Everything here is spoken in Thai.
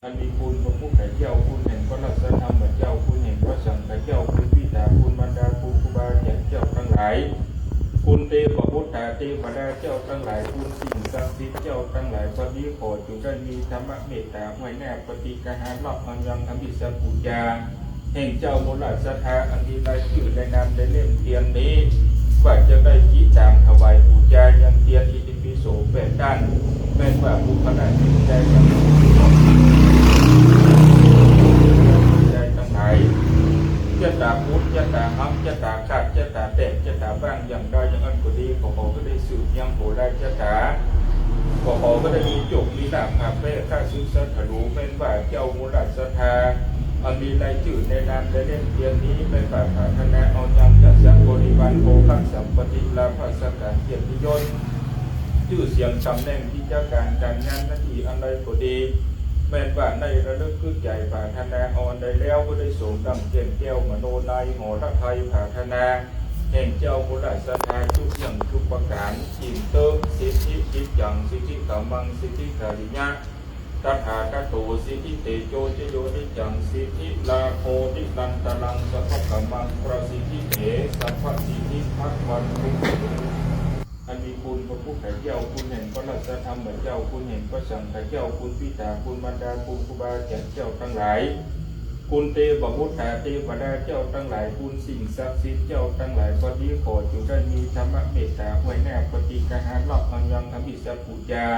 อันมีคุณพระผู้ไถ่เจ้าคุณแห่งพระราชธรรมเจ้าคุณแห่งพระสังฆเจ้าคุณพิธาคุณบรรดาคุณครูบาอาจารย์เจ้าทั้งหลายคุณเทพพุทธาเทวดาเจ้าทั้งหลายคุณสิ่งศักดิ์สิทธิ์เจ้าทั้งหลายวันนี้ขอจงได้มีธรรมเมตตาไว้แน่ปฏิกหารรอบอันยังอภิสัมปุญญาแห่งเจ้าโมราชธาอันมีรายชื่อในนามในเล่มเทียนนี้ว่าจะได้จิตามถวายบูชายังเทียนอิติปิโสแปดด้านแม้ว่าบุคคลได้จิตใจยังใจทั้งหลายจะตาพุทธจะตาหักจะตาขาดจะตาแตกจะตาบ้างอย่างใดอย่างนั้นก็ดีขอก็ได้สืบยังโหได้จะตาขอก็ได้มีจบมีหลักอาเป้ข้าศึกษาถลุแม้ว่าเจ้ามูลศรัทธาอันมีรายชื่อในนามในเล่มเทียนนี้เป็นแบบพัฒนาเอายังจะสังบริวารโภคัสัมปติลาภสการเกียรติยศชื่อเสียงตำแหน่งที่เจ้าการงานหน้าที่อะไรก็ดีแม้ว่าในระลึกคือใหญ่พัฒนาอ่อนได้แล้วก็ได้ส่งดำเจนแก้วมโนในหอระไทยพัฒนาแห่งเจ้ามูลศรัทธาทุกอย่างทุกประการจิตเติมสิทธิจิตอย่างสิทธิกำมังสิทธิขาริยะตถาคตสิทธิเตโชจโยนิจังสิทธิลาโภติลันตลังสัพพะกัมมังประสิทธิเถสัพพะสิทธิภักวันทุกอันมีคุณพระผู้ไถ่เจ้าคุณแห่งพระราชธรรมเจ้าคุณแห่งพระสังฆเจ้าคุณพิธาคุณบรรดาคุณครูบาอาจารย์เจ้าทั้งหลายคุณเทพพุทธาเทวดาเจ้าทั้งหลายคุณสิ่งศักดิ์สิทธิ์เจ้าทั้งหลายวันนี้ขอจงได้มีธรรมเมตตาไว้แน่ปฏิกหารรอบอันยังอภิสัมปุญญา